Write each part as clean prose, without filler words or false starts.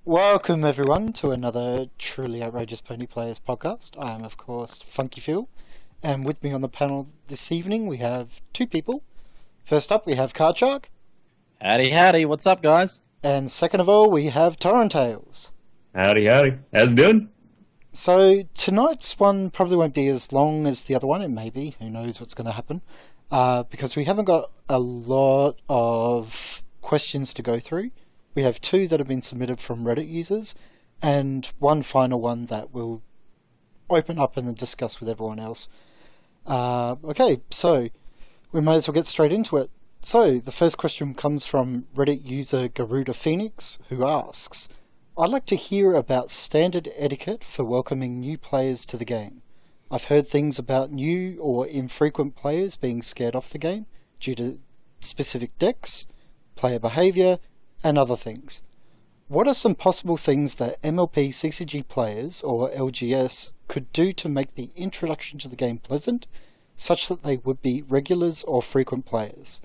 Welcome everyone to another truly outrageous Pony Players podcast. I am of course Funky Phil, and with me on the panel this evening we have two people. First up we have Card Shark, Howdy, howdy. What's up, guys? and second of all we have Torrentails. Howdy, howdy. How's it doing? So tonight's one probably won't be as long as the other one. It may be. Who knows what's going to happen? Because we haven't got a lot of questions to go through. We have two that have been submitted from Reddit users, and one final one that we'll open up and then discuss with everyone else. Okay, so we may as well get straight into it. So the first question comes from Reddit user GarudaPheonix, who asks, I'd like to hear about standard etiquette for welcoming new players to the game. I've heard things about new or infrequent players being scared off the game due to specific decks, player behaviour, and other things. What are some possible things that MLP CCG players, or LGS, could do to make the introduction to the game pleasant, such that they would be regulars or frequent players?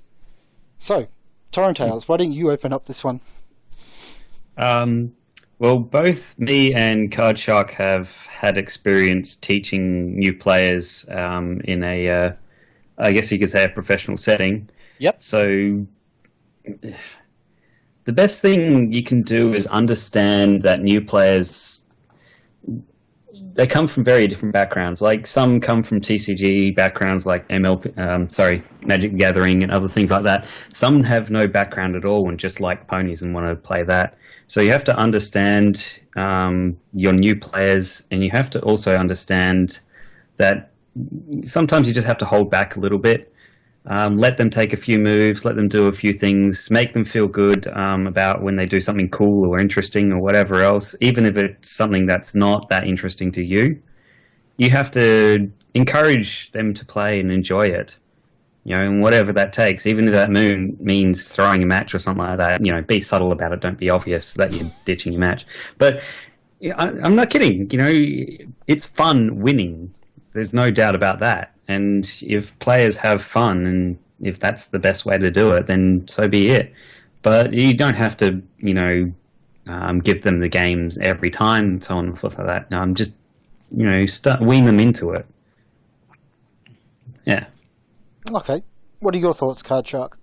So, Torrentails, why don't you open up this one? Well, both me and Card Shark have had experience teaching new players in a, I guess you could say, a professional setting. Yep. So the best thing you can do is understand that new players, they come from very different backgrounds. Like some come from TCG backgrounds like Magic Gathering and other things like that. Some have no background at all and just like ponies and want to play that. So you have to understand your new players, and you have to also understand that sometimes you just have to hold back a little bit. Let them take a few moves, let them do a few things, make them feel good about when they do something cool or interesting or whatever else, even if it's something that's not that interesting to you. You have to encourage them to play and enjoy it, and whatever that takes, even if that means throwing a match or something like that, be subtle about it, don't be obvious that you're ditching your match. But I'm not kidding, it's fun winning. There's no doubt about that. And if players have fun, and if that's the best way to do it, then so be it. But you don't have to, give them the games every time and so on and forth like that. Just, wean them into it. Yeah. Okay, what are your thoughts, Card Shark?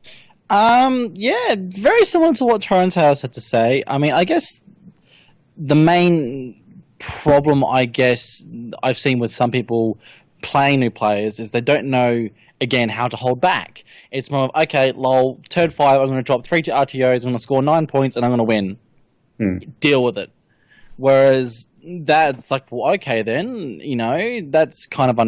Yeah, very similar to what Torrentails had to say. I mean, I guess the main problem, I've seen with some people playing new players is they don't know, again, how to hold back. It's more of, okay, lol, turn 5, I'm going to drop 3 to RTOs, I'm going to score 9 points, and I'm going to win. Deal with it. Whereas that's like, well, okay then, that's kind of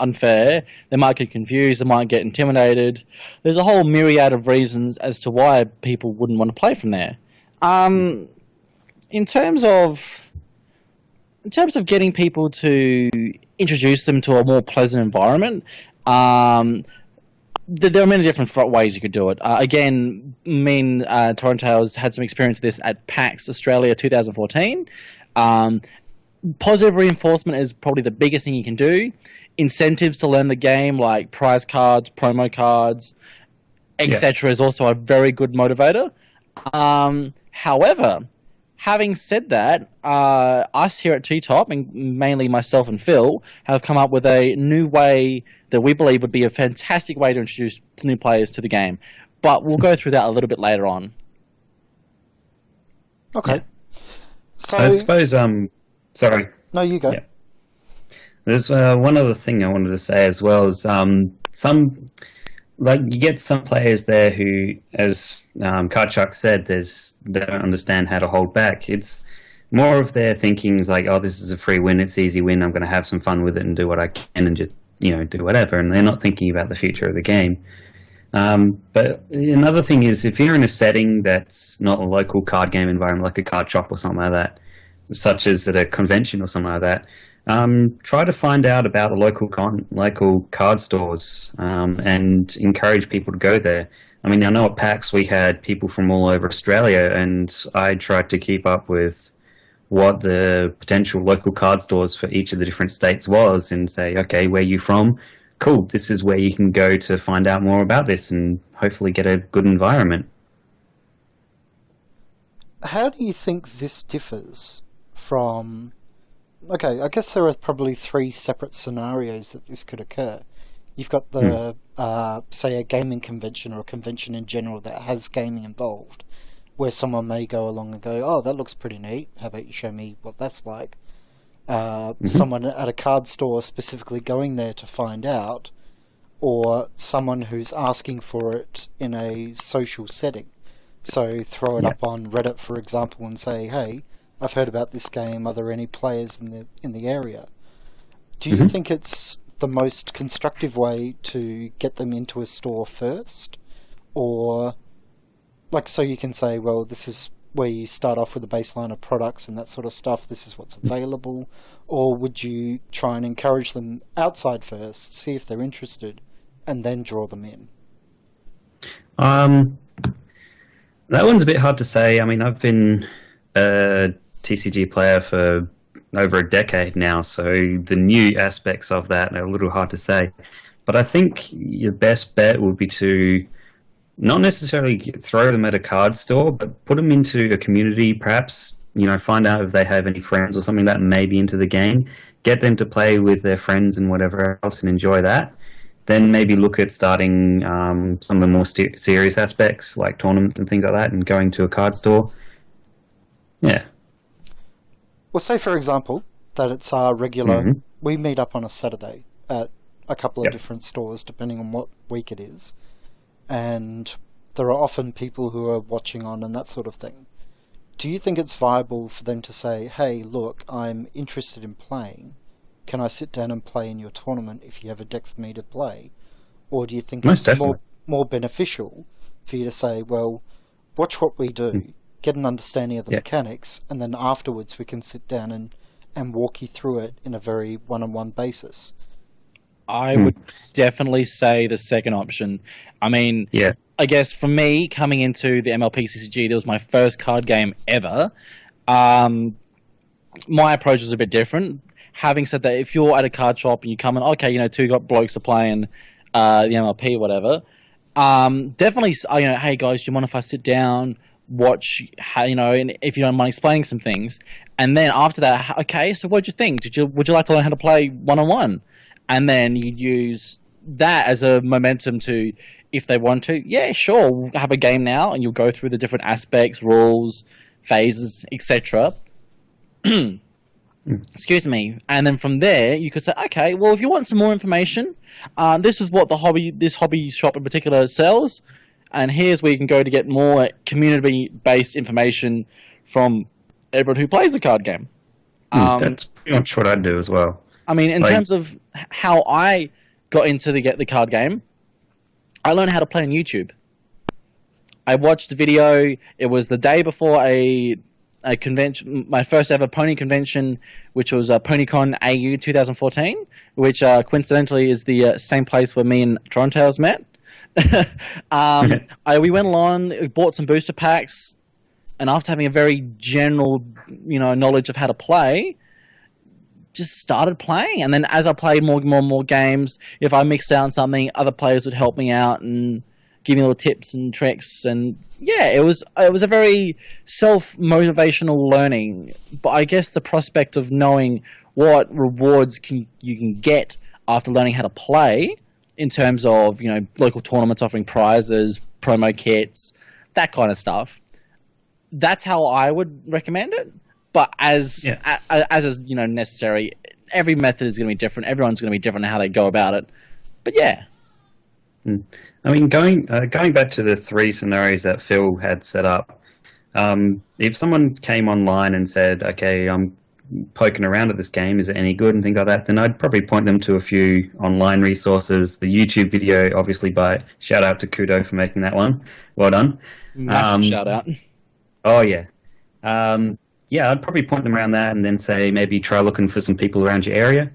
unfair. They might get confused, they might get intimidated. There's a whole myriad of reasons as to why people wouldn't want to play from there. In terms of getting people to introduce them to a more pleasant environment, there are many different ways you could do it. Again, me and Torrentails had some experience with this at PAX Australia 2014. Positive reinforcement is probably the biggest thing you can do. Incentives to learn the game, like prize cards, promo cards, etc., is also a very good motivator. However, having said that, us here at T-Top, and mainly myself and Phil, have come up with a new way that we believe would be a fantastic way to introduce new players to the game. But we'll go through that a little bit later on. Okay. Yeah. So I suppose, sorry. No, you go. Yeah. There's one other thing I wanted to say as well is you get some players there who, as Karchuk said, they don't understand how to hold back. It's more of their thinking is like, oh, this is a free win, it's easy win, I'm going to have some fun with it and do what I can and just, do whatever. And they're not thinking about the future of the game. But another thing is, if you're in a setting that's not a local card game environment, like a card shop or something like that, such as at a convention or something like that, try to find out about the local card stores and encourage people to go there. I mean, I know at PAX we had people from all over Australia, and I tried to keep up with what the potential local card stores for each of the different states was and say, okay, where are you from? Cool, this is where you can go to find out more about this and hopefully get a good environment. how do you think this differs from... Okay, I guess there are probably three separate scenarios that this could occur. You've got the, say, a gaming convention or a convention in general that has gaming involved, where someone may go along and go, oh, that looks pretty neat, how about you show me what that's like? Someone at a card store specifically going there to find out, or someone who's asking for it in a social setting. So throw it up on Reddit, for example, and say, hey, I've heard about this game, are there any players in the area? Do you think it's the most constructive way to get them into a store first? Or, like, so you can say, well, this is where you start off with a baseline of products and that sort of stuff, this is what's available? Or would you try and encourage them outside first, see if they're interested, and then draw them in? That one's a bit hard to say. I mean, I've been a TCG player for over a decade now, so the new aspects of that are a little hard to say. But I think your best bet would be to not necessarily throw them at a card store, but put them into a community, perhaps, find out if they have any friends or something that may be into the game, get them to play with their friends and whatever else and enjoy that. Then maybe look at starting some of the more serious aspects, like tournaments and things like that, and going to a card store. Yeah. Well, say, for example, that it's our regular... We meet up on a Saturday at a couple of different stores, depending on what week it is. And there are often people who are watching on and that sort of thing. Do you think it's viable for them to say, hey, look, I'm interested in playing. Can I sit down and play in your tournament if you have a deck for me to play? Or do you think it's more beneficial for you to say, well, watch what we do, get an understanding of the mechanics, and then afterwards we can sit down and walk you through it in a very one-on-one basis? I would definitely say the second option. I mean, I guess for me, coming into the MLP CCG, that was my first card game ever. My approach was a bit different. Having said that, if you're at a card shop and you come in, okay, two blokes are playing the MLP, whatever. Definitely, hey guys, do you mind if I sit down, watch, and if you don't mind explaining some things, and then after that, okay, so what'd you think? Would you like to learn how to play one-on-one? And then you'd use that as a momentum to, if they want to, yeah, sure, we'll have a game now, and you'll go through the different aspects, rules, phases, etc. Excuse me. And then from there, you could say, okay, well, if you want some more information, this is what this hobby shop in particular sells, and here's where you can go to get more community-based information from everyone who plays a card game. That's pretty much what I'd do as well. I mean, in terms of how I got into the card game, I learned how to play on YouTube. I watched a video. It was the day before a convention, my first ever pony convention, which was PonyCon AU 2014, which coincidentally is the same place where me and Torrentails met. We went along, bought some booster packs, and after having a very general, knowledge of how to play, just started playing. And then as I played more and more games, if I mixed out something, other players would help me out and give me little tips and tricks. And yeah, it was a very self-motivational learning. But I guess the prospect of knowing what rewards you can get after learning how to play, in terms of local tournaments offering prizes, promo kits, that kind of stuff, that's how I would recommend it. But as is necessary, every method is going to be different. Everyone's going to be different in how they go about it. But yeah. I mean, going back to the three scenarios that Phil had set up, if someone came online and said, okay, I'm poking around at this game, is it any good and things like that, then I'd probably point them to a few online resources. The YouTube video, obviously, shout out to Kudo for making that one. Well done. Massive shout out. Oh, yeah. I'd probably point them around that and then say maybe try looking for some people around your area.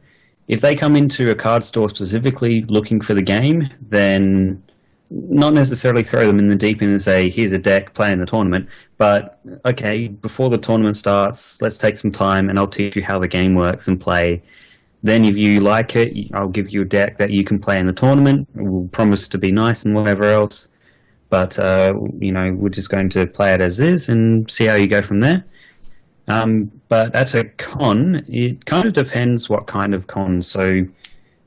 If they come into a card store specifically looking for the game, then not necessarily throw them in the deep end and say, here's a deck, play in the tournament. But, okay, before the tournament starts, let's take some time and I'll teach you how the game works and play. Then if you like it, I'll give you a deck that you can play in the tournament. We'll promise to be nice and whatever else. But we're just going to play it as is and see how you go from there. But at a con, it kind of depends what kind of con. So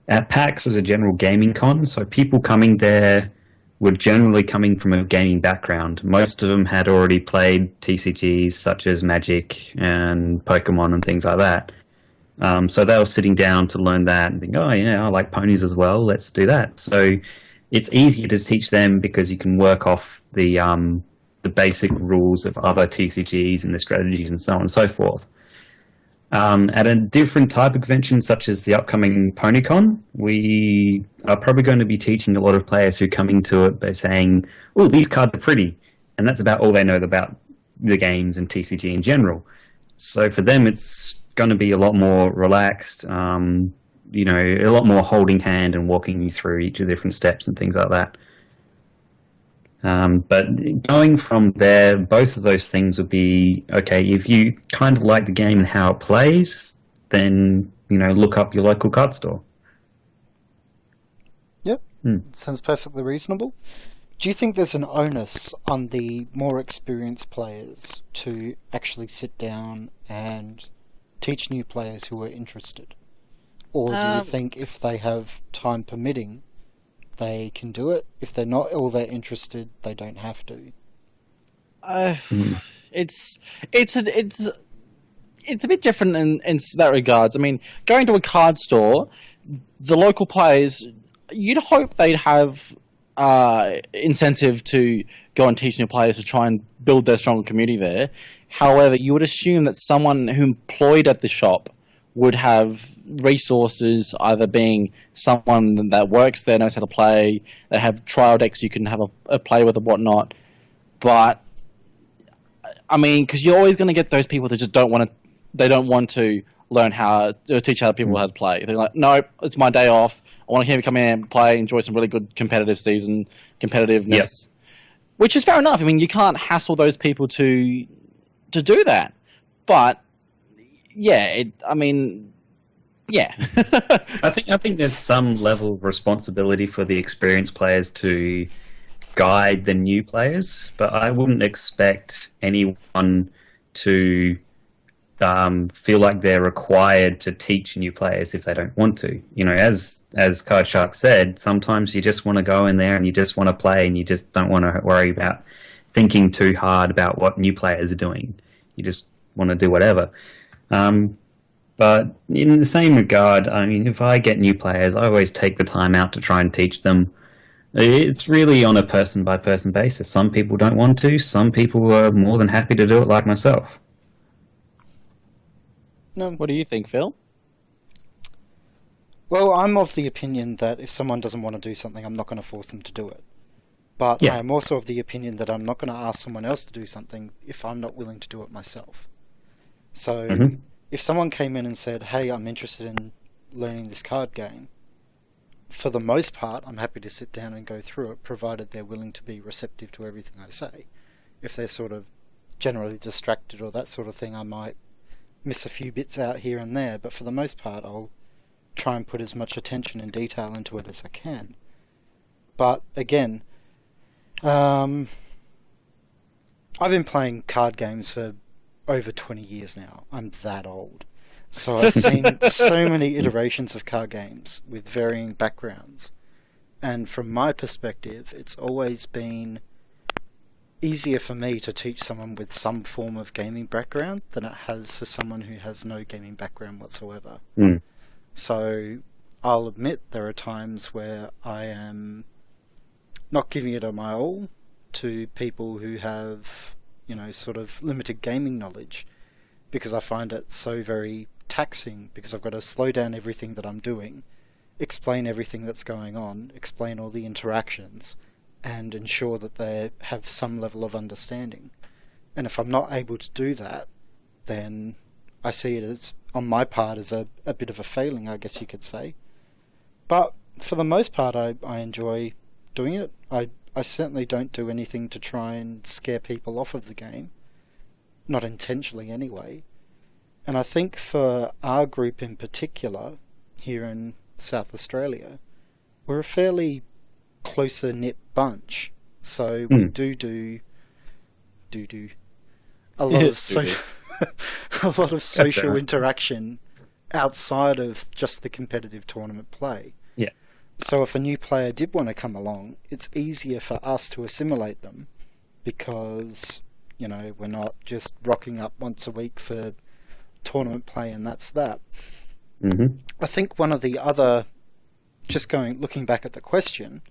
at PAX was a general gaming con, so people coming there were generally coming from a gaming background. Most of them had already played TCGs such as Magic and Pokemon and things like that. So they were sitting down to learn that and think, oh yeah, I like ponies as well, let's do that. So it's easier to teach them because you can work off the basic rules of other TCGs and the strategies and so on and so forth. At a different type of convention, such as the upcoming PonyCon, we are probably going to be teaching a lot of players who are coming to it by saying, oh, these cards are pretty. And that's about all they know about the games and TCG in general. So for them, it's going to be a lot more relaxed, a lot more holding hand and walking you through each of the different steps and things like that. But going from there, both of those things would be, okay, if you kind of like the game and how it plays, then, look up your local card store. Yep, sounds perfectly reasonable. Do you think there's an onus on the more experienced players to actually sit down and teach new players who are interested? Or do you think if they have time permitting, they can do it? If they're not all that interested, they don't have to. It's a bit different in that regards. I mean, going to a card store, the local players, you'd hope they'd have incentive to go and teach new players to try and build their stronger community there. However, you would assume that someone who employed at the shop would have resources, either being someone that works there, knows how to play, they have trial decks you can have a play with and whatnot. But, I mean, because you're always going to get those people that just don't want to learn how to teach other people how to play. They're like, no, it's my day off. I want to come in and play, enjoy some really good competitiveness. Yep. Which is fair enough. I mean, you can't hassle those people to do that. But yeah, yeah. I think there's some level of responsibility for the experienced players to guide the new players, but I wouldn't expect anyone to feel like they're required to teach new players if they don't want to. As Card Shark said, sometimes you just want to go in there and you just want to play and you just don't want to worry about thinking too hard about what new players are doing. You just want to do whatever. But in the same regard, I mean, if I get new players, I always take the time out to try and teach them. It's really on a person-by-person basis. Some people don't want to. Some people are more than happy to do it, like myself. No. What do you think, Phil? Well, I'm of the opinion that if someone doesn't want to do something, I'm not going to force them to do it. But yeah. I'm also of the opinion that I'm not going to ask someone else to do something if I'm not willing to do it myself. So if someone came in and said, hey, I'm interested in learning this card game, for the most part, I'm happy to sit down and go through it, provided they're willing to be receptive to everything I say. If they're sort of generally distracted or that sort of thing, I might miss a few bits out here and there, but for the most part, I'll try and put as much attention and detail into it as I can. But again, I've been playing card games for over 20 years now. I'm that old. So I've seen so many iterations of card games with varying backgrounds. And from my perspective, it's always been easier for me to teach someone with some form of gaming background than it has for someone who has no gaming background whatsoever. So I'll admit there are times where I am not giving it my all to people who have, sort of limited gaming knowledge, because I find it so very taxing, because I've got to slow down everything that I'm doing, explain everything that's going on, explain all the interactions, and ensure that they have some level of understanding. And if I'm not able to do that, then I see it as, on my part, as a bit of a failing, I guess you could say. But for the most part, I enjoy doing it. I certainly don't do anything to try and scare people off of the game. Not intentionally, anyway. And I think for our group in particular, here in South Australia, we're a fairly closer-knit bunch. So we do a lot of a lot of social interaction outside of just the competitive tournament play. Yeah. So if a new player did want to come along, it's easier for us to assimilate them because, we're not just rocking up once a week for tournament play and that's that. Mm-hmm. I think one of the other, looking back at the question,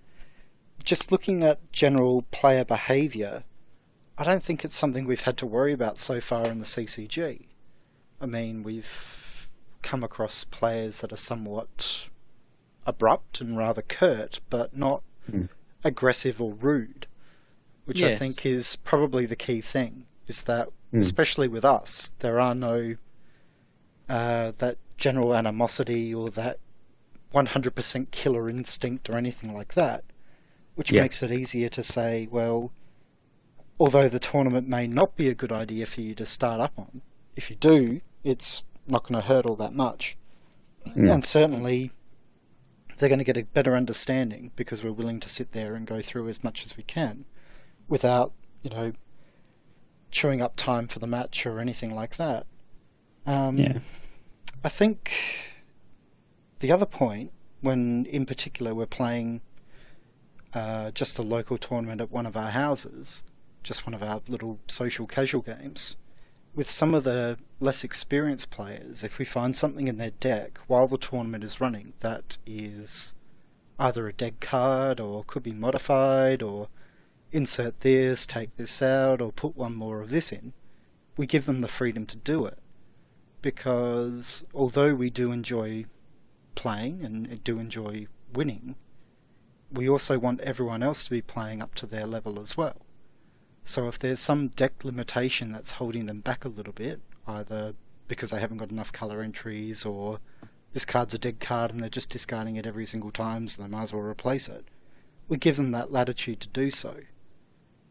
just looking at general player behaviour, I don't think it's something we've had to worry about so far in the CCG. I mean, we've come across players that are somewhat abrupt and rather curt, but not aggressive or rude, which I think is probably the key thing, is that, especially with us, there are no that general animosity or that 100% killer instinct or anything like that, which makes it easier to say, well, although the tournament may not be a good idea for you to start up on, if you do, it's not going to hurt all that much. And certainly they're going to get a better understanding because we're willing to sit there and go through as much as we can without, chewing up time for the match or anything like that. I think the other point, when in particular we're playing just a local tournament at one of our houses, just one of our little social casual games, with some of the less experienced players, if we find something in their deck while the tournament is running that is either a dead card or could be modified or insert this, take this out, or put one more of this in, we give them the freedom to do it. Because although we do enjoy playing and do enjoy winning, we also want everyone else to be playing up to their level as well. So if there's some deck limitation that's holding them back a little bit, either because they haven't got enough colour entries or this card's a dead card and they're just discarding it every single time, so they might as well replace it, we give them that latitude to do so.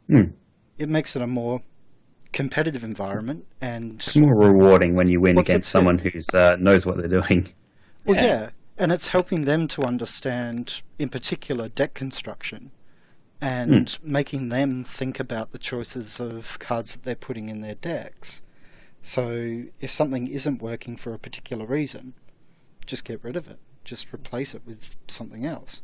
It makes it a more competitive environment, and it's more rewarding when you win against someone who knows what they're doing. Well, yeah, and it's helping them to understand, in particular, deck construction, and making them think about the choices of cards that they're putting in their decks. So if something isn't working for a particular reason, just get rid of it. Just replace it with something else.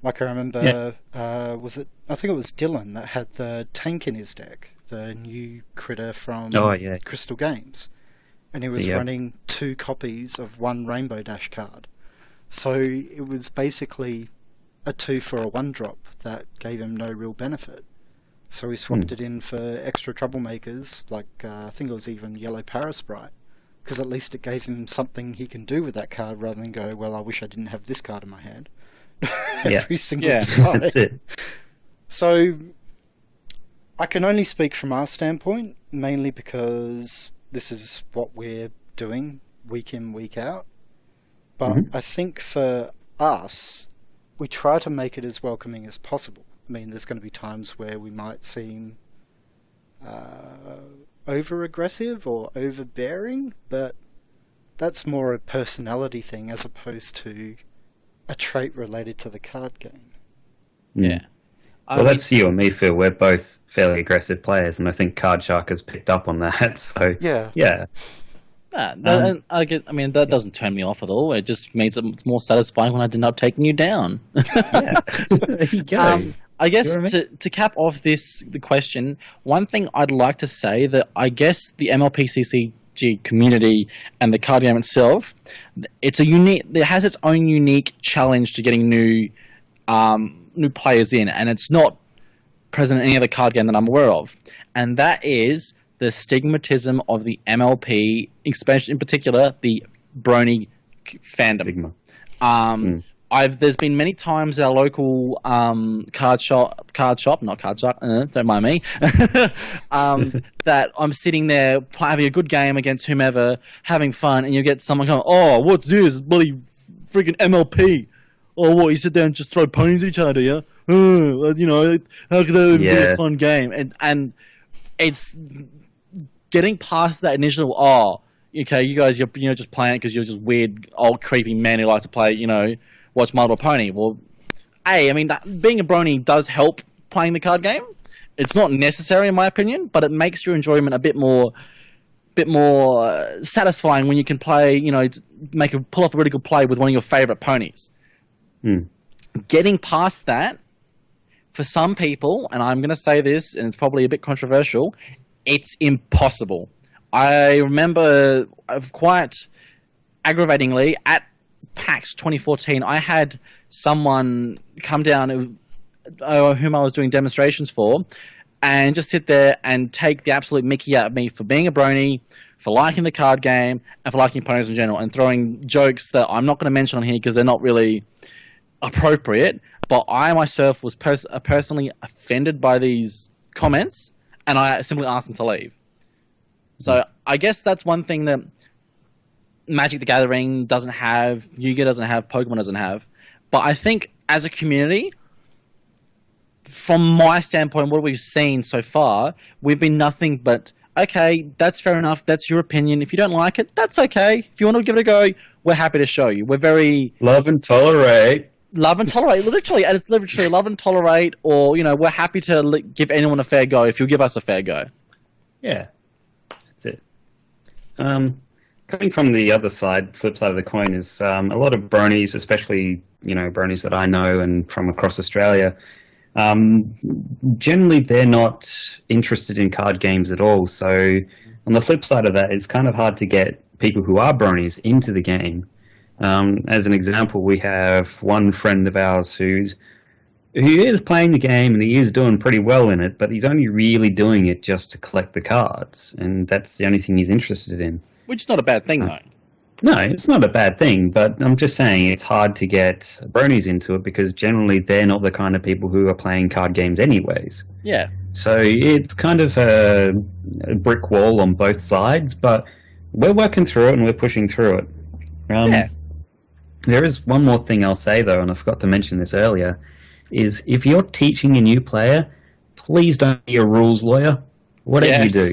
Like I remember, I think it was Dylan that had the tank in his deck, the new critter from Crystal Games. And he was running 2 copies of one Rainbow Dash card. So it was basically a 2 for a 1-drop that gave him no real benefit. So he swapped it in for extra troublemakers, like I think it was even Yellow Parasprite, because at least it gave him something he can do with that card rather than go, well, I wish I didn't have this card in my hand. Every single time. That's it. So I can only speak from our standpoint, mainly because this is what we're doing week in, week out. But I think for us, we try to make it as welcoming as possible. I mean, there's going to be times where we might seem over-aggressive or overbearing, but that's more a personality thing as opposed to a trait related to the card game. Yeah. Well, that's you and me, Phil. We're both fairly aggressive players, and I think Card Shark has picked up on that. So yeah. That doesn't turn me off at all. It just means it's more satisfying when I end up taking you down. There you go. I guess to cap off the question, one thing I'd like to say that I guess the MLPCCG community and the card game itself, it has its own unique challenge to getting new players in, and it's not present in any other card game that I'm aware of, and that is the stigmatism of the MLP, especially in particular the Brony fandom. There's been many times our local card shop, not card shop, don't mind me, that I'm sitting there having a good game against whomever, having fun, and you get someone going, "Oh, what's this? Bloody freaking MLP! Oh, what? You sit there and just throw ponies at each other, yeah? How could that be a fun game?" And it's getting past that initial, okay, you guys, you're just playing it because you're just weird, old, creepy men who like to play, watch My Little Pony. Well, being a brony does help playing the card game. It's not necessary in my opinion, but it makes your enjoyment a bit more satisfying when you can play, pull off a really good play with one of your favorite ponies. Getting past that, for some people, and I'm going to say this, and it's probably a bit controversial, it's impossible. I remember quite aggravatingly at PAX 2014, I had someone come down whom I was doing demonstrations for, and just sit there and take the absolute mickey out of me for being a brony, for liking the card game, and for liking ponies in general, and throwing jokes that I'm not going to mention on here because they're not really appropriate. But I myself was personally offended by these comments, and I simply asked them to leave. So I guess that's one thing that Magic the Gathering doesn't have, Yu-Gi-Oh doesn't have, Pokemon doesn't have. But I think as a community, from my standpoint, what we've seen so far, we've been nothing but, okay, that's fair enough, that's your opinion. If you don't like it, that's okay. If you want to give it a go, we're happy to show you. We're very... Love and tolerate. Love and tolerate, literally, and it's literally love and tolerate, or, we're happy to give anyone a fair go if you'll give us a fair go. Yeah, that's it. Coming from the other side, flip side of the coin, is a lot of bronies, especially, bronies that I know and from across Australia, generally they're not interested in card games at all. So on the flip side of that, it's kind of hard to get people who are bronies into the game. As an example, we have one friend of ours who is playing the game and he is doing pretty well in it, but he's only really doing it just to collect the cards, and that's the only thing he's interested in. Which is not a bad thing, though. No, it's not a bad thing, but I'm just saying it's hard to get bronies into it because generally they're not the kind of people who are playing card games anyways. Yeah. So it's kind of a brick wall on both sides, but we're working through it and we're pushing through it. Yeah. There is one more thing I'll say, though, and I forgot to mention this earlier, is if you're teaching a new player, please don't be a rules lawyer. Whatever you do.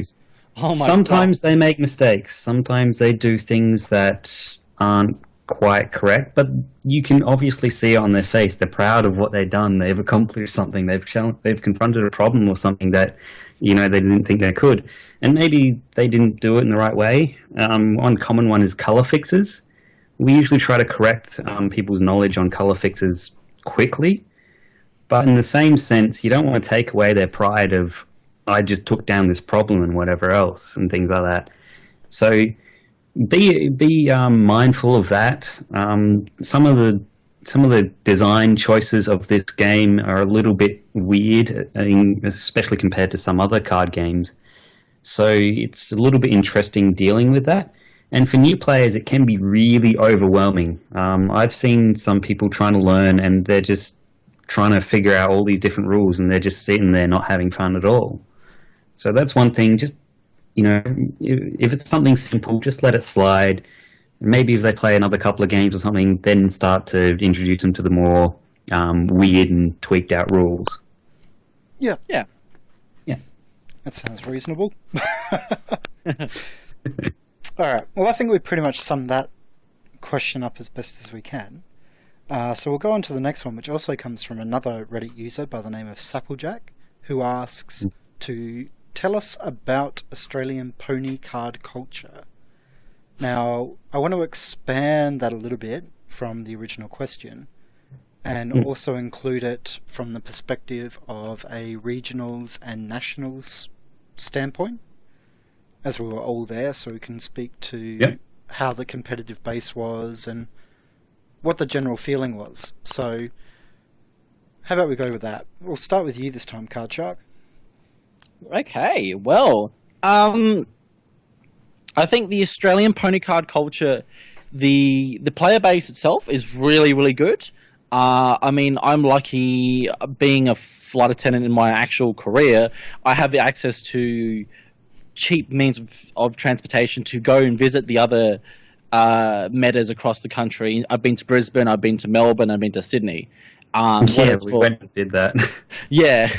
Oh my Sometimes God. they make mistakes. Sometimes they do things that aren't quite correct, but you can obviously see it on their face. They're proud of what they've done. They've accomplished something. They've confronted a problem or something that, they didn't think they could. And maybe they didn't do it in the right way. One common one is color fixes. We usually try to correct people's knowledge on color fixes quickly, but in the same sense, you don't want to take away their pride of, I just took down this problem and whatever else and things like that. So be mindful of that. Some of the design choices of this game are a little bit weird, especially compared to some other card games. So it's a little bit interesting dealing with that. And for new players, it can be really overwhelming. I've seen some people trying to learn and they're just trying to figure out all these different rules and they're just sitting there not having fun at all. So that's one thing. Just, if it's something simple, just let it slide. Maybe if they play another couple of games or something, then start to introduce them to the more weird and tweaked out rules. Yeah. Yeah. Yeah. That sounds reasonable. All right. Well, I think we pretty much summed that question up as best as we can. So we'll go on to the next one, which also comes from another Reddit user by the name of Sapplejack, who asks to tell us about Australian pony card culture. Now, I want to expand that a little bit from the original question and also include it from the perspective of a regionals and nationals standpoint, as we were all there, so we can speak to how the competitive base was and what the general feeling was. So, how about we go with that? We'll start with you this time, Card Shark. Okay, well, I think the Australian pony card culture, the player base itself is really, really good. I mean, I'm lucky being a flight attendant in my actual career. I have the access to cheap means of transportation to go and visit the other metas across the country. I've been to Brisbane, I've been to Melbourne, I've been to Sydney. We went and did that. Yeah.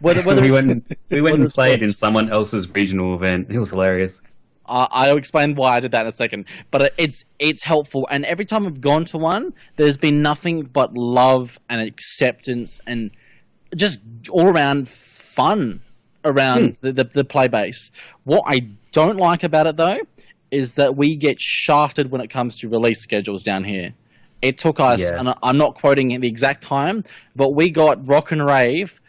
we went and played in someone else's regional event. It was hilarious. I'll explain why I did that in a second. But it's helpful. And every time I've gone to one, there's been nothing but love and acceptance and just all around fun around the play base. What I don't like about it though is that we get shafted when it comes to release schedules down here. It took us, and I'm not quoting the exact time, but we got Rock and Rave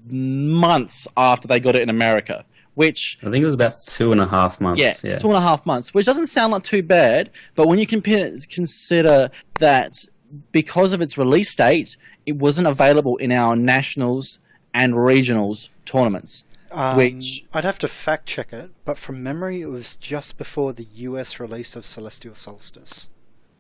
months after they got it in America. Which I think it was about 2.5 months. Yeah, 2.5 months, which doesn't sound like too bad, but when you consider that because of its release date, it wasn't available in our nationals and regionals tournaments. Which I'd have to fact check it, but from memory, it was just before the US release of Celestial Solstice.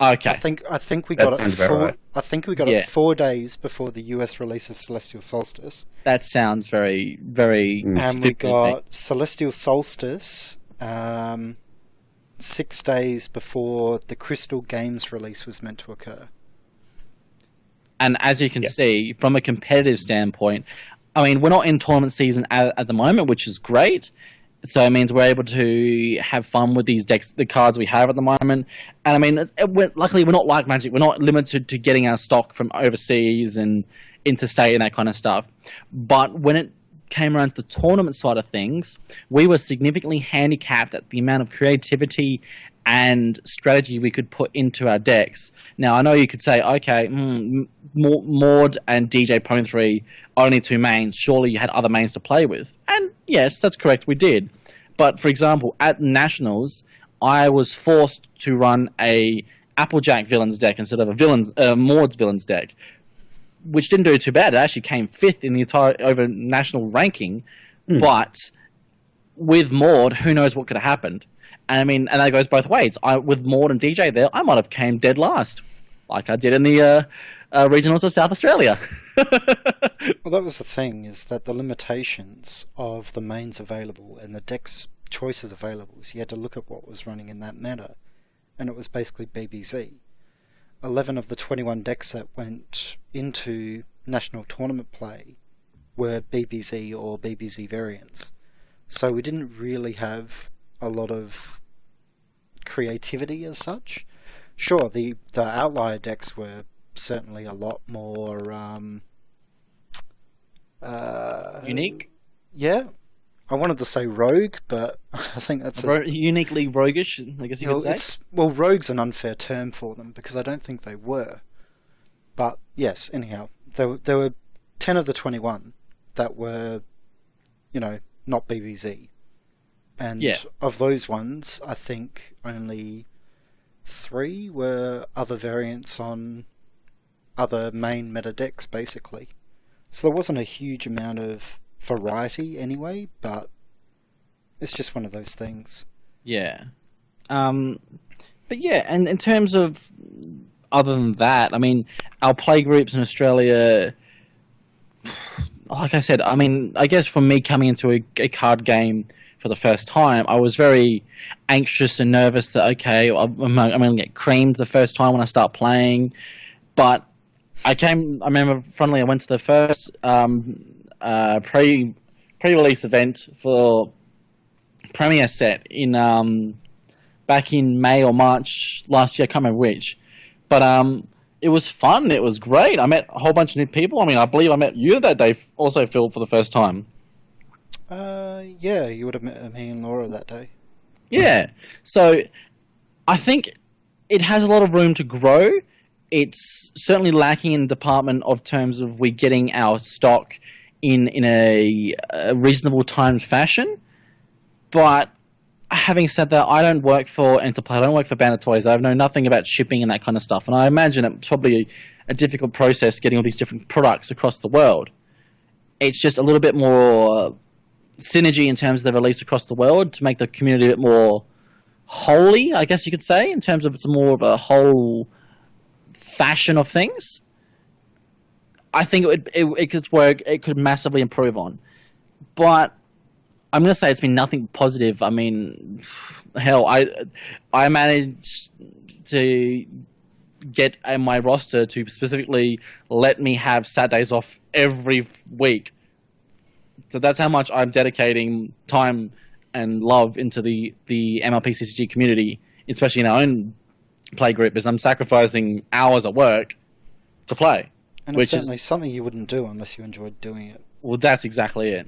Okay, I think we got it. Right. I think we got it 4 days before the US release of Celestial Solstice. That sounds very, very. And we got Celestial Solstice 6 days before the Crystal Games release was meant to occur. And as you can see, from a competitive standpoint, I mean, we're not in tournament season at the moment, which is great. So it means we're able to have fun with these decks, the cards we have at the moment. And I mean, luckily we're not like Magic. We're not limited to getting our stock from overseas and interstate and that kind of stuff. But when it came around to the tournament side of things, we were significantly handicapped at the amount of creativity and strategy we could put into our decks. Now, I know you could say, okay, Maud and DJ Pwn 3, only 2 mains. Surely you had other mains to play with. And yes, that's correct, we did. But for example, at Nationals, I was forced to run a Applejack villains deck instead of a Maud's villains deck, which didn't do too bad. It actually came 5th in the entire over national ranking. But with Maud, who knows what could have happened? And I mean, and that goes both ways. With Maud and DJ there, I might have came dead last, like I did in the regionals of South Australia. Well, that was the thing, is that the limitations of the mains available and the deck's choices available, so you had to look at what was running in that meta, and it was basically BBZ. 11 of the 21 decks that went into national tournament play were BBZ or BBZ variants. So we didn't really have a lot of creativity as such. Sure, the outlier decks were certainly a lot more Unique? Yeah. I wanted to say rogue, but I think that's uniquely roguish, I guess you could say. Well, rogue's an unfair term for them, because I don't think they were. But yes, anyhow, there were 10 of the 21 that were, not BBZ. And of those ones, I think only 3 were other variants on other main meta decks, basically. So there wasn't a huge amount of variety anyway, but it's just one of those things. Yeah. But yeah, and in terms of other than that, I mean, our play groups in Australia, like I said, I mean, I guess from me coming into a card game for the first time, I was very anxious and nervous that, okay, I'm going to get creamed the first time when I start playing. But I remember, funnily, I went to the first pre-release event for Premier set in back in May or March last year. I can't remember which, but it was fun. It was great. I met a whole bunch of new people. I mean, I believe I met you that day also, Phil, for the first time. Yeah, you would have met me and Laura that day. Yeah, so I think it has a lot of room to grow. It's certainly lacking in the department of terms of we getting our stock in a reasonable timed fashion. But having said that, I don't work for Enterplay. I don't work for Banner Toys. I know nothing about shipping and that kind of stuff. And I imagine it's probably a difficult process getting all these different products across the world. It's just a little bit more synergy in terms of the release across the world to make the community a bit more holy, I guess you could say, in terms of it's more of a whole fashion of things. I think it could work. It could massively improve on. But I'm going to say it's been nothing positive. I mean, hell, I managed to get my roster to specifically let me have Saturdays off every week. So that's how much I'm dedicating time and love into the MLP CCG community, especially in our own play group, is I'm sacrificing hours at work to play. And it's certainly something you wouldn't do unless you enjoyed doing it. Well, that's exactly it.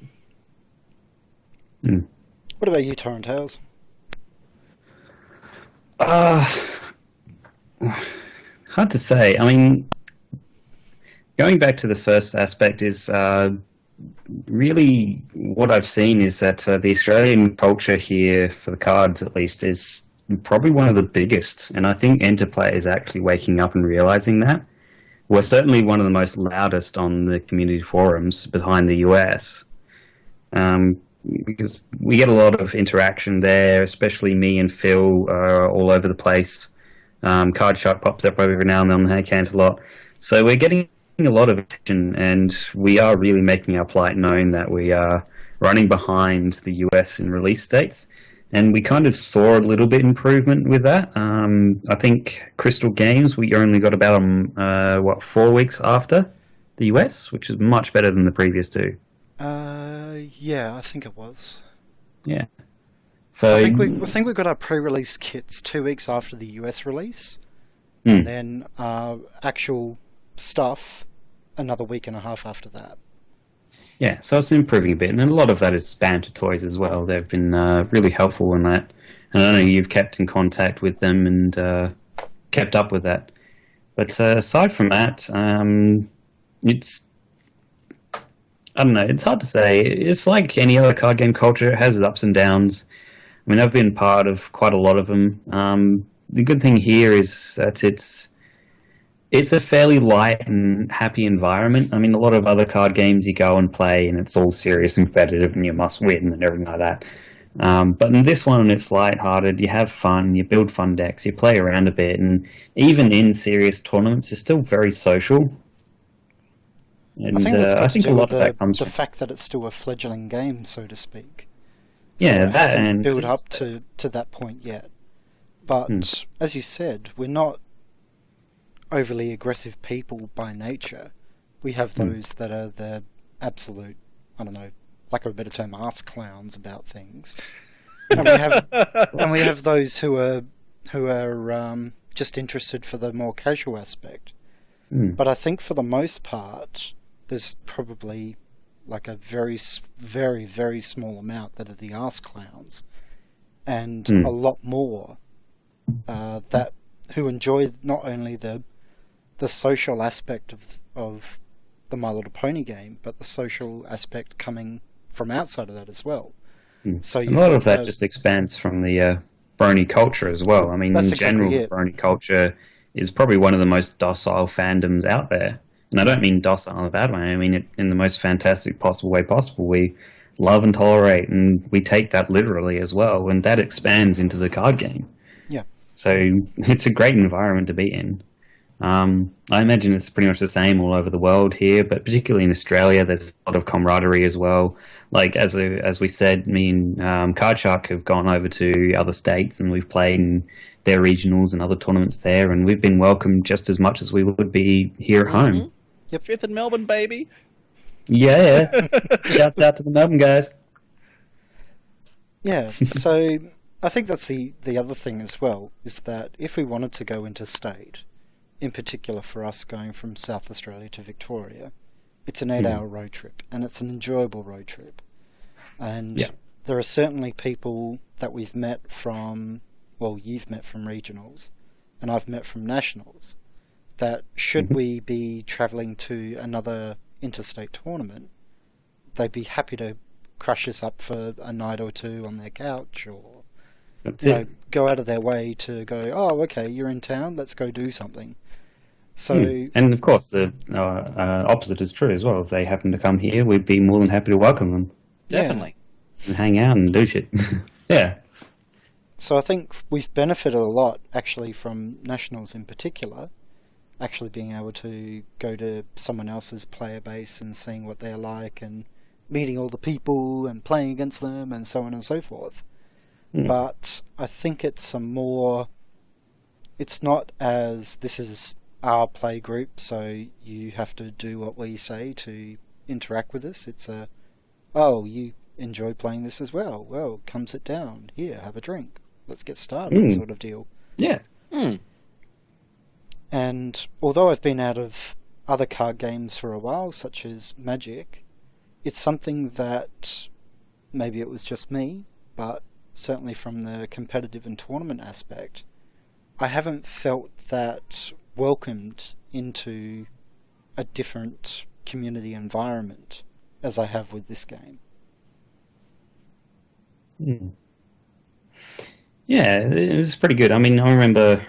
Mm. What about you, Torrentails? Hard to say. I mean, going back to the first aspect is really what I've seen is that the Australian culture here, for the cards at least, is probably one of the biggest. And I think Interplay is actually waking up and realizing that. We're certainly one of the most loudest on the community forums behind the US. Because we get a lot of interaction there, especially me and Phil are all over the place. Card Shark pops up every now and then on Handcant a lot. So we're getting a lot of attention, and we are really making our plight known that we are running behind the US in release dates. And we kind of saw a little bit improvement with that. I think Crystal Games, we only got about 4 weeks after the US, which is much better than the previous two. Yeah, I think it was. Yeah. So I think we got our pre-release kits 2 weeks after the US release, Mm. and then actual stuff another week and a half after that. Yeah, so it's improving a bit, and a lot of that is Banter Toys as well. They've been really helpful in that, and I know you've kept in contact with them and kept up with that. But aside from that, it's, I don't know, it's hard to say. It's like any other card game culture. It has its ups and downs. I mean, I've been part of quite a lot of them. The good thing here is that it's a fairly light and happy environment. I mean, a lot of other card games you go and play and it's all serious and competitive and you must win and everything like that. But in this one, it's light-hearted. You have fun. You build fun decks. You play around a bit. And even in serious tournaments, it's still very social. And I think that's got to do with the from fact that it's still a fledgling game, so to speak. Yeah, so it that hasn't and built up to that point yet. But as you said, we're not overly aggressive people by nature. We have those that are the absolute, I don't know, lack of a better term, arse clowns about things, and we have those who are just interested for the more casual aspect. But I think for the most part, there's probably like a very, very, very small amount that are the arse clowns, and a lot more that who enjoy not only the social aspect of the My Little Pony game, but the social aspect coming from outside of that as well. So a lot of that just expands from the brony culture as well. I mean, in general, the brony culture is probably one of the most docile fandoms out there. And I don't mean docile in a bad way. I mean it in the most fantastic possible way possible. We love and tolerate, and we take that literally as well, and that expands into the card game. Yeah. So it's a great environment to be in. I imagine it's pretty much the same all over the world here, but particularly in Australia, there's a lot of camaraderie as well. Like as we said, me and Card Shark have gone over to other states and we've played in their regionals and other tournaments there, and we've been welcomed just as much as we would be here at home. Yep, 5th in Melbourne, baby. Yeah. Shouts out to the Melbourne guys. Yeah, so I think that's the other thing as well, is that if we wanted to go interstate, in particular for us going from South Australia to Victoria, it's an 8-hour road trip, and it's an enjoyable road trip. And there are certainly people that we've met from, well, you've met from regionals, and I've met from nationals, that should we be travelling to another interstate tournament, they'd be happy to crush us up for a night or two on their couch, or go out of their way to go, oh, okay, you're in town, let's go do something. So, and of course, the opposite is true as well. If they happen to come here, we'd be more than happy to welcome them. Definitely. And hang out and do shit. Yeah. So I think we've benefited a lot, actually, from nationals in particular, actually being able to go to someone else's player base and seeing what they're like and meeting all the people and playing against them and so on and so forth. But I think it's it's not as this is our play group, so you have to do what we say to interact with us. It's oh, you enjoy playing this as well. Well, come sit down. Here, have a drink. Let's get started, sort of deal. Yeah. And although I've been out of other card games for a while, such as Magic, it's something that maybe it was just me, but certainly from the competitive and tournament aspect, I haven't felt that welcomed into a different community environment as I have with this game. Yeah, it was pretty good. I mean, I remember,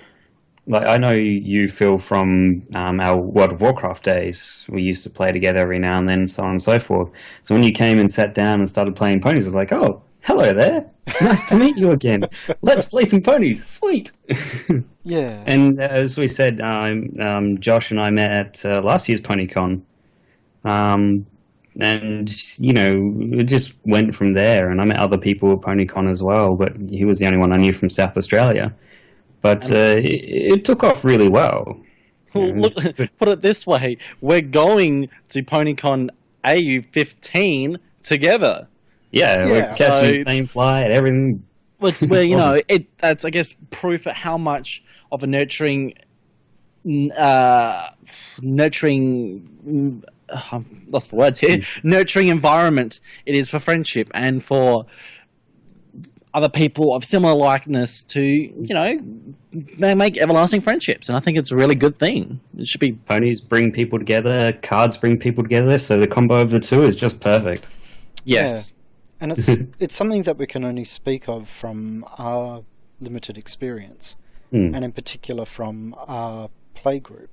like, I know you, Phil, from our World of Warcraft days. We used to play together every now and then, so on and so forth. So when you came and sat down and started playing ponies, I was like, oh, hello there. Nice to meet you again. Let's play some ponies. Sweet. Yeah. And as we said, Josh and I met at last year's PonyCon. And, you know, it just went from there. And I met other people at PonyCon as well, but he was the only one I knew from South Australia. But it took off really well. Well, look, put it this way. We're going to PonyCon AU15 together. Yeah, we're catching the same flight, everything. It's where, you know, that's, I guess, proof at how much of a nurturing I've lost the words here. Nurturing environment it is for friendship and for other people of similar likeness to, you know, make everlasting friendships. And I think it's a really good thing. It should be. Ponies bring people together, cards bring people together, so the combo of the two is just perfect. Yes. Yeah. And it's something that we can only speak of from our limited experience, and in particular from our play group.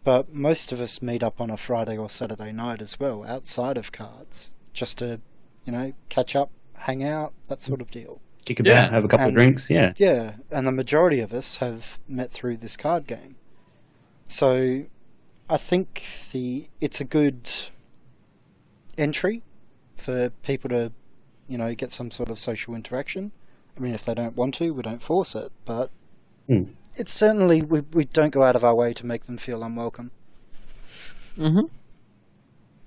But most of us meet up on a Friday or Saturday night as well, outside of cards, just to, you know, catch up, hang out, that sort of deal. Kick about, have a couple of drinks, yeah. Yeah, and the majority of us have met through this card game. So I think it's a good entry for people to, you know, get some sort of social interaction. I mean, if they don't want to, we don't force it, but it's certainly, we don't go out of our way to make them feel unwelcome.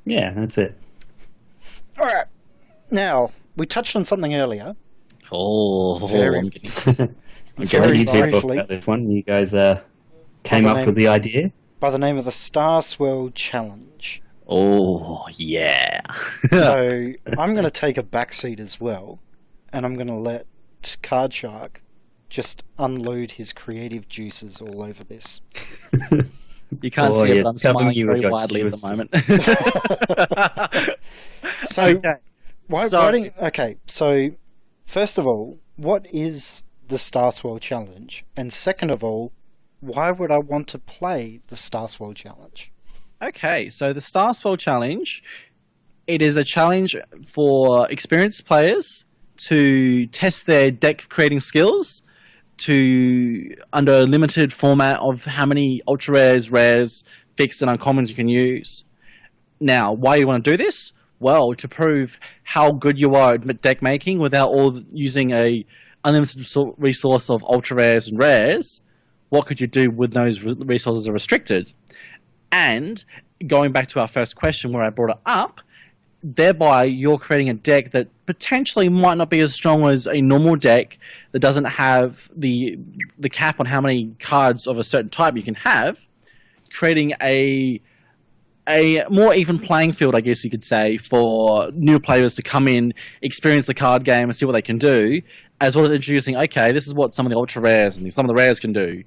Yeah, that's it. All right. Now, we touched on something earlier. I'm Very briefly. About this one. You guys came up with the idea. By the name of the Swirl Challenge. Oh, yeah. So I'm going to take a backseat as well, and I'm going to let Card Shark just unload his creative juices all over this. You can't see it, but I'm smiling very widely at the moment. So first of all, what is the Swirl Challenge? And second of all, why would I want to play the Swirl Challenge? Okay, so the Swirl Challenge, it is a challenge for experienced players to test their deck creating skills under a limited format of how many ultra rares, fixed and uncommons you can use. Now, why you want to do this? Well, to prove how good you are at deck making without using a unlimited resource of ultra rares and rares. What could you do when those resources are restricted? And going back to our first question where I brought it up, thereby you're creating a deck that potentially might not be as strong as a normal deck that doesn't have the cap on how many cards of a certain type you can have, creating a more even playing field, I guess you could say, for new players to come in, experience the card game and see what they can do, as well as introducing, okay, this is what some of the ultra rares and some of the rares can do,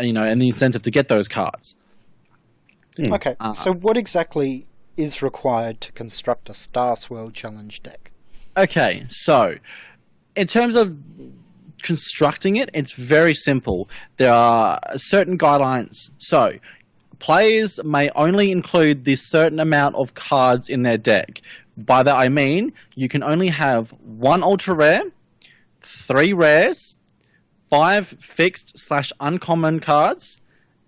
you know, and the incentive to get those cards. Okay, so what exactly is required to construct a Swirl Challenge deck? Okay, so in terms of constructing it, it's very simple. There are certain guidelines. So players may only include this certain amount of cards in their deck. By that I mean you can only have 1 ultra rare, 3 rares, 5 fixed/uncommon cards,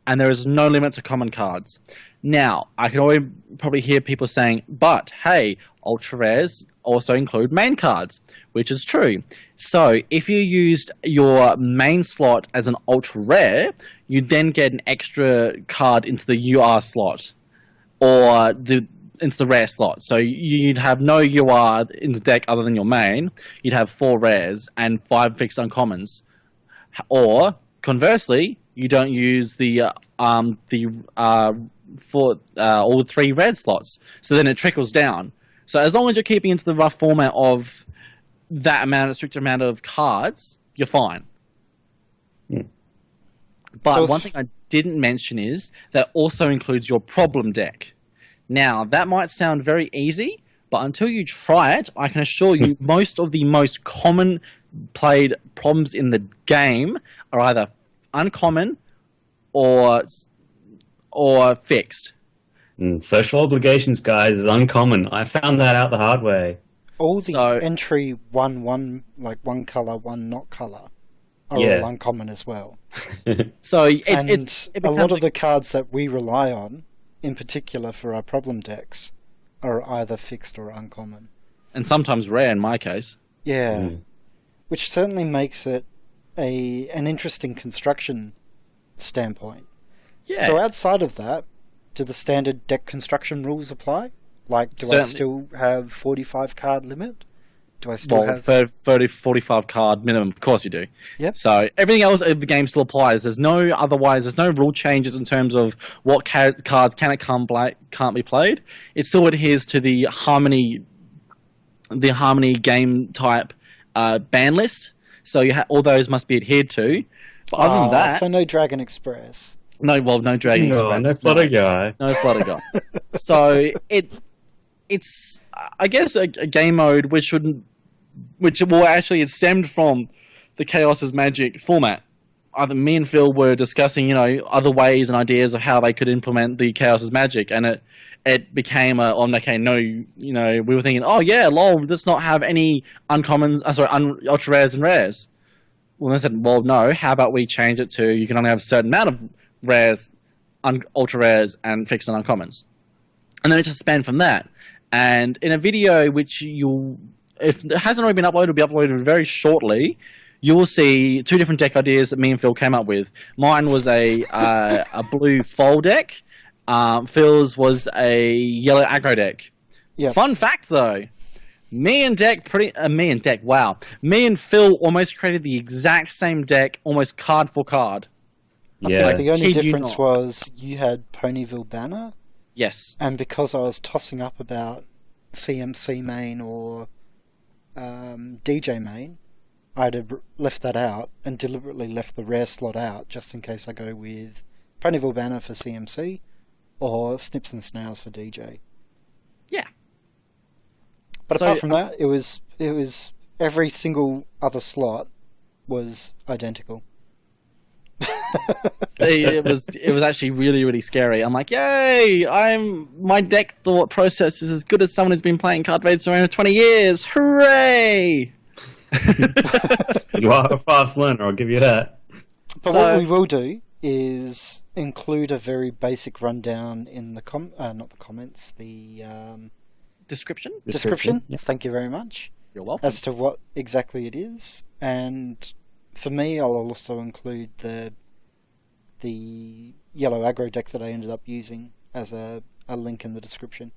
and there is no limit to common cards. Now, I can already probably hear people saying, but hey, ultra rares also include main cards, which is true. So if you used your main slot as an ultra rare, you then get an extra card into the UR slot or into the rare slot. So you'd have no UR in the deck other than your main. You'd have 4 rares and 5 fixed uncommons. Or conversely, you don't use the all 3 red slots. So then it trickles down. So as long as you're keeping into the rough format of that strict amount of cards, you're fine. Yeah. But So one thing I didn't mention is that also includes your problem deck. Now, that might sound very easy, but until you try it, I can assure you most of the most common played problems in the game are either uncommon or fixed. Social obligations, guys, is uncommon. I found that out the hard way. All the entry one like one color, one not color are all uncommon as well. So it a lot of the cards that we rely on, in particular for our problem decks, are either fixed or uncommon. And sometimes rare in my case. Yeah. Which certainly makes it an interesting construction standpoint. Yeah. So outside of that, do the standard deck construction rules apply? Like, do I still have 45 card limit? Do I still have 45 card minimum? Of course you do. Yep. So everything else of the game still applies. There's no rule changes in terms of what cards can't be played. It still adheres to the harmony game type ban list. So all those must be adhered to. But other than that, so no Dragon Express. No Dragon Express. No Flutter Guy. No Flutter Guy. So it's I guess a game mode which it stemmed from the Chaos' Magic format. Either me and Phil were discussing, other ways and ideas of how they could implement the Chaos' Magic, and it became we were thinking, let's not have any ultra rares and rares. Well, they said, well, no, how about we change it to you can only have a certain amount of rares, ultra rares, and fixed and uncommons. And then it just spanned from that. And in a video which if it hasn't already been uploaded, it'll be uploaded very shortly, you will see 2 different deck ideas that me and Phil came up with. Mine was a blue fold deck. Phil's was a yellow aggro deck. Yep. Fun fact, though. Me and Phil almost created the exact same deck, almost card for card. Yeah. Like the only difference was you had Ponyville Banner. Yes. And because I was tossing up about CMC main or DJ main, I'd have left that out and deliberately left the rare slot out just in case I go with Ponyville Banner for CMC or Snips and Snails for DJ. Yeah. But apart from that, it was every single other slot was identical. it was actually really, really scary. I'm like, yay! My deck thought process is as good as someone who's been playing card rates around 20 years. Hooray! You are a fast learner, I'll give you that. But what we will do is include a very basic rundown in the description. Yep. Thank you very much. You're welcome. As to what exactly it is, and for me, I'll also include the yellow aggro deck that I ended up using as a link in the description.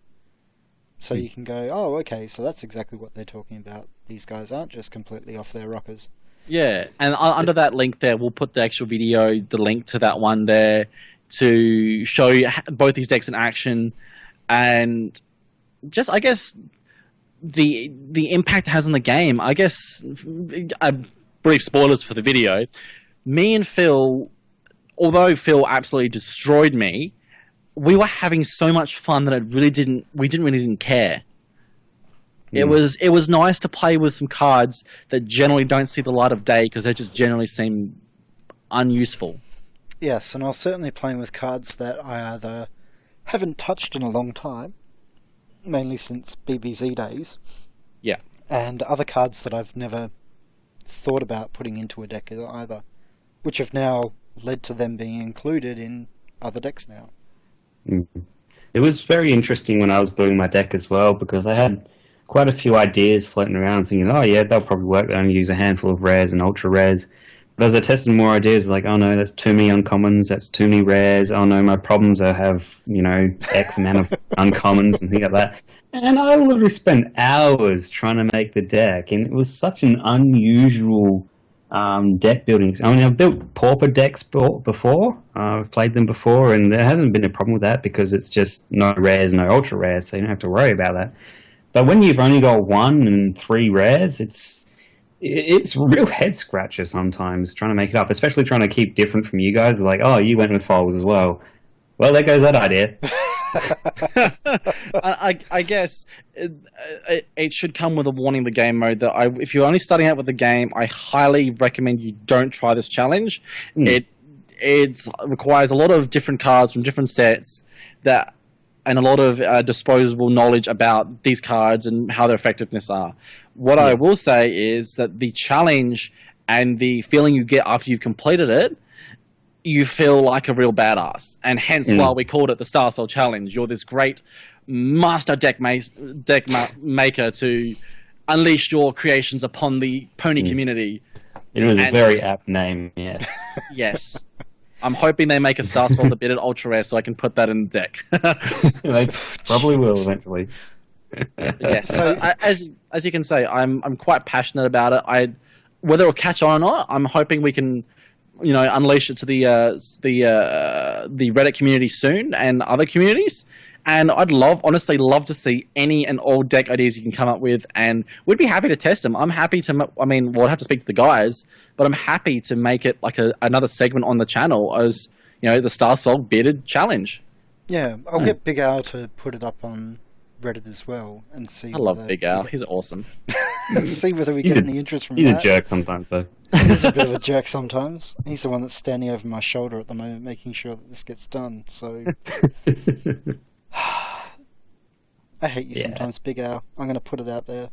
So you can go, oh, okay, so that's exactly what they're talking about. These guys aren't just completely off their rockers. Yeah, and under that link there, we'll put the actual video, the link to that one there, to show you both these decks in action, and just, I guess, the impact it has on the game. I guess, brief spoilers for the video. Me and Phil, although Phil absolutely destroyed me, we were having so much fun that we didn't really care. It was nice to play with some cards that generally don't see the light of day because they just generally seem unuseful. Yes, and I was certainly playing with cards that I either haven't touched in a long time, mainly since BBZ days. Yeah. And other cards that I've never thought about putting into a deck either, which have now led to them being included in other decks now. It was very interesting when I was building my deck as well, because I had quite a few ideas floating around thinking, oh yeah, they'll probably work. They only use a handful of rares and ultra rares. But as I tested more ideas, like, oh no, that's too many uncommons, that's too many rares. Oh no, my problems I have, X amount of uncommons and things like that. And I literally spent hours trying to make the deck, and it was such an unusual deck building. I mean, I've built pauper decks before. I've played them before, and there hasn't been a problem with that because it's just no rares, no ultra rares, so you don't have to worry about that. But when you've only got 1 and 3 rares, it's real head scratcher sometimes trying to make it up, especially trying to keep different from you guys. Like, oh, you went with foals as well. Well, there goes that idea. I guess it should come with a warning, the game mode, that if you're only starting out with the game, I highly recommend you don't try this challenge. It requires a lot of different cards from different sets and a lot of disposable knowledge about these cards and how their effectiveness are. What I will say is that the challenge and the feeling you get after you've completed it, you feel like a real badass. And hence why we called it the Star Soul Challenge. You're this great master deck maker to unleash your creations upon the pony community. It was a very apt name, yes. Yes. I'm hoping they make a Star Swirl the Bearded Ultra Rare so I can put that in the deck. They probably will eventually. Yeah, so as you can say, I'm quite passionate about it. Whether it'll catch on or not, I'm hoping we can, unleash it to the Reddit community soon and other communities. And I'd honestly love to see any and all deck ideas you can come up with, and we'd be happy to test them. I'm happy to, we'll have to speak to the guys, but I'm happy to make it like another segment on the channel as, the Star Swirl Bearded Challenge. Yeah, I'll get Big Al to put it up on Reddit as well and see. I love Big Al. He's awesome. See whether we get any interest from that. He's a jerk sometimes, though. He's a bit of a jerk sometimes. He's the one that's standing over my shoulder at the moment, making sure that this gets done. So. I hate you sometimes, Big Al. I'm going to put it out there.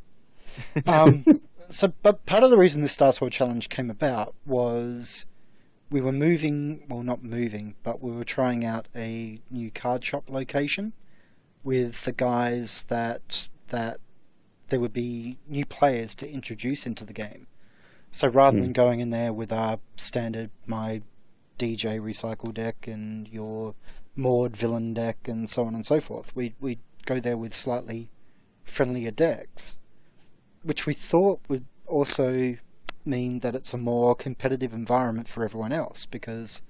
But part of the reason this Star Swirl Challenge came about was we were not moving, but we were trying out a new card shop location with the guys that there would be new players to introduce into the game. So rather than going in there with our standard, my DJ recycle deck and your Maud villain deck and so on and so forth, we'd go there with slightly friendlier decks, which we thought would also mean that it's a more competitive environment for everyone else, because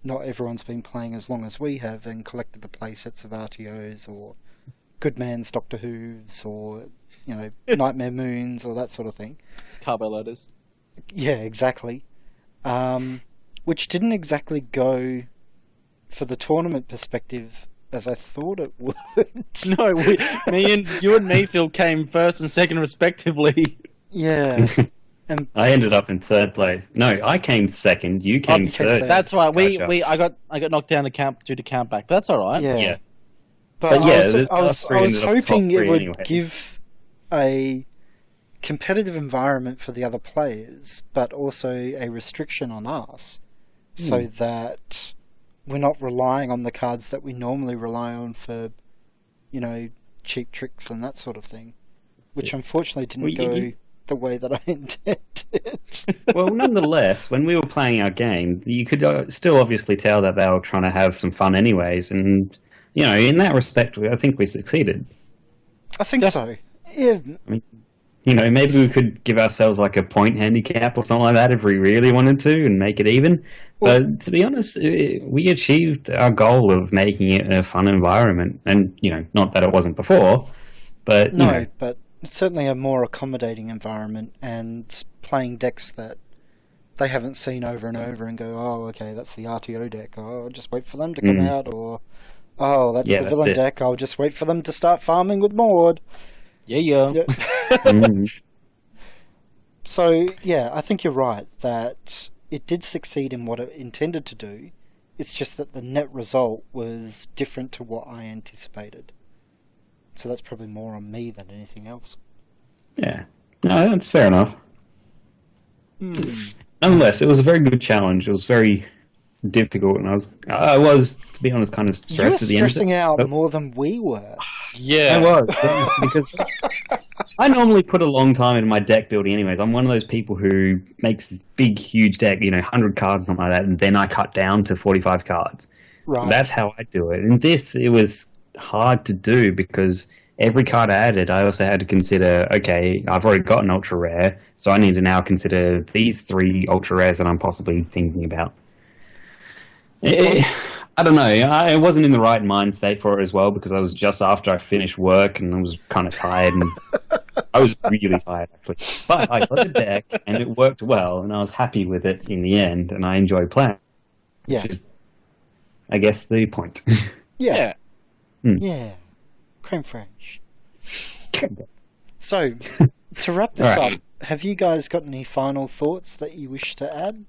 not everyone's been playing as long as we have and collected the play sets of RTOs or Goodman's Doctor Who's or Nightmare Moons or that sort of thing. Carbo loaders. Yeah, exactly. Which didn't exactly go for the tournament perspective as I thought it would. No, you and me, Phil, came first and second respectively. Yeah. And I ended up in third place. No, I came second. You came third. That's right. I got knocked down due to count back. But that's all right. Yeah. But I was hoping it would give a competitive environment for the other players, but also a restriction on us, so that we're not relying on the cards that we normally rely on for, cheap tricks and that sort of thing, which unfortunately didn't go the way that I intended. Well, nonetheless, when we were playing our game, you could still obviously tell that they were trying to have some fun anyways, and, in that respect, I think we succeeded. I think so. Yeah. I mean, maybe we could give ourselves like a point handicap or something like that if we really wanted to and make it even. But to be honest, we achieved our goal of making it a fun environment. And, not that it wasn't before, but... but it's certainly a more accommodating environment, and playing decks that they haven't seen over and over and go, oh, okay, that's the RTO deck. Oh, I'll just wait for them to come out. Or, oh, that's the villain deck. I'll just wait for them to start farming with Maud. Yeah. So, yeah, I think you're right that it did succeed in what it intended to do. It's just that the net result was different to what I anticipated. So that's probably more on me than anything else. Yeah. No, that's fair enough. Nonetheless, it was a very good challenge. It was very difficult, and I was, to be honest, kind of stressed at the end. You were stressing out more than we were. Yeah. I was, because I normally put a long time into my deck building anyways. I'm one of those people who makes this big, huge deck, 100 cards, something like that, and then I cut down to 45 cards. Right. That's how I do it. And it was hard to do because every card I added, I also had to consider, okay, I've already got an ultra rare, so I need to now consider these 3 ultra rares that I'm possibly thinking about. I don't know. I wasn't in the right mind state for it as well, because I was just after I finished work and I was kind of tired. And I was really tired, actually. But I got the deck and it worked well, and I was happy with it in the end, and I enjoyed playing. Yeah. Which is, I guess, the point. Yeah. Hmm. Yeah. Creme fraiche. So, to wrap this All right. up, have you guys got any final thoughts that you wish to add?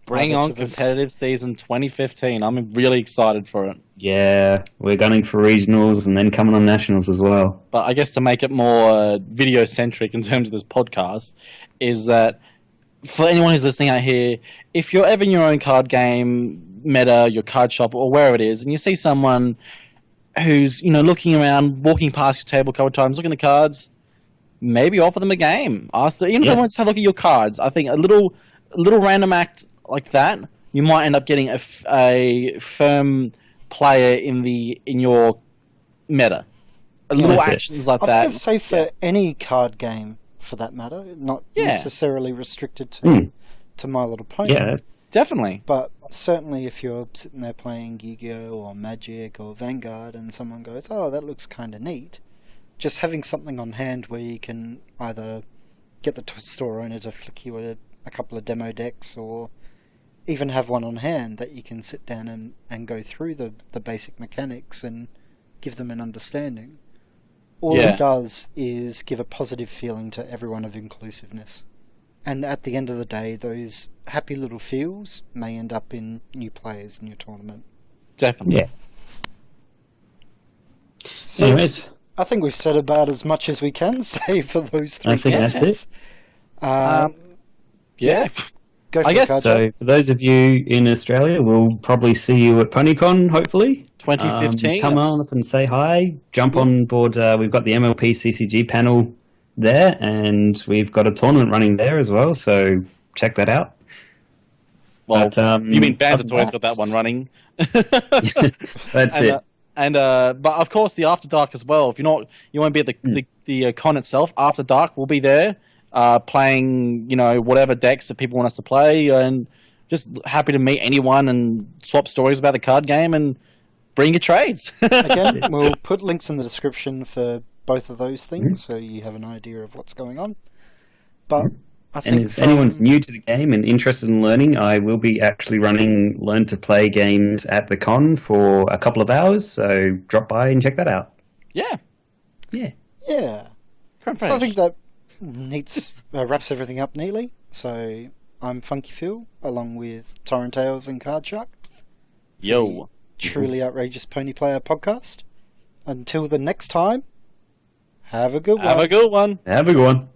Bring Rather on to this- competitive season 2015. I'm really excited for it. Yeah, we're gunning for regionals and then coming on nationals as well. But I guess to make it more video-centric in terms of this podcast, is that for anyone who's listening out here, if you're ever in your own card game, meta, your card shop, or wherever it is, and you see someone who's, looking around, walking past your table a couple of times, looking at the cards, maybe offer them a game. Ask them, even if they want to have a look at your cards. I think a little random act like that, you might end up getting a firm player in your meta. Little actions like I that. would say for any card game, for that matter, not necessarily restricted to My Little Pony. Yeah, Definitely. But certainly if you're sitting there playing Yu-Gi-Oh! Or Magic or Vanguard and someone goes, oh, that looks kind of neat, just having something on hand where you can either get the store owner to flick you a couple of demo decks, or even have one on hand that you can sit down and go through the basic mechanics and give them an understanding. All it does is give a positive feeling to everyone of inclusiveness. And at the end of the day, those happy little feels may end up in new players in your tournament. Definitely. yeah. So Anyways, I think we've said about as much as we can say for those 3 I think that's questions. Yeah. Go for I guess it, Kaja. so for those of you in Australia, we'll probably see you at PonyCon, hopefully. 2015. Come on up and say hi. Jump on board. We've got the MLP CCG panel there, and we've got a tournament running there as well, so check that out. Well, But, you mean other than Banditoy's got that one running. That's it. But of course, the After Dark as well. If you won't be at the con itself. After Dark, we'll be there playing, whatever decks that people want us to play, and just happy to meet anyone and swap stories about the card game and bring your trades. Again, we'll put links in the description for both of those things, so you have an idea of what's going on. But I think And if anyone's new to the game and interested in learning, I will be actually running Learn to Play games at the con for a couple of hours, so drop by and check that out. Yeah. Yeah. Yeah. So I think that wraps everything up neatly. So I'm Funky Phil, along with Torrentails and Card Shark. Yo. Truly Outrageous Pony Player podcast. Until the next time, have a good one. Have a good one. Have a good one.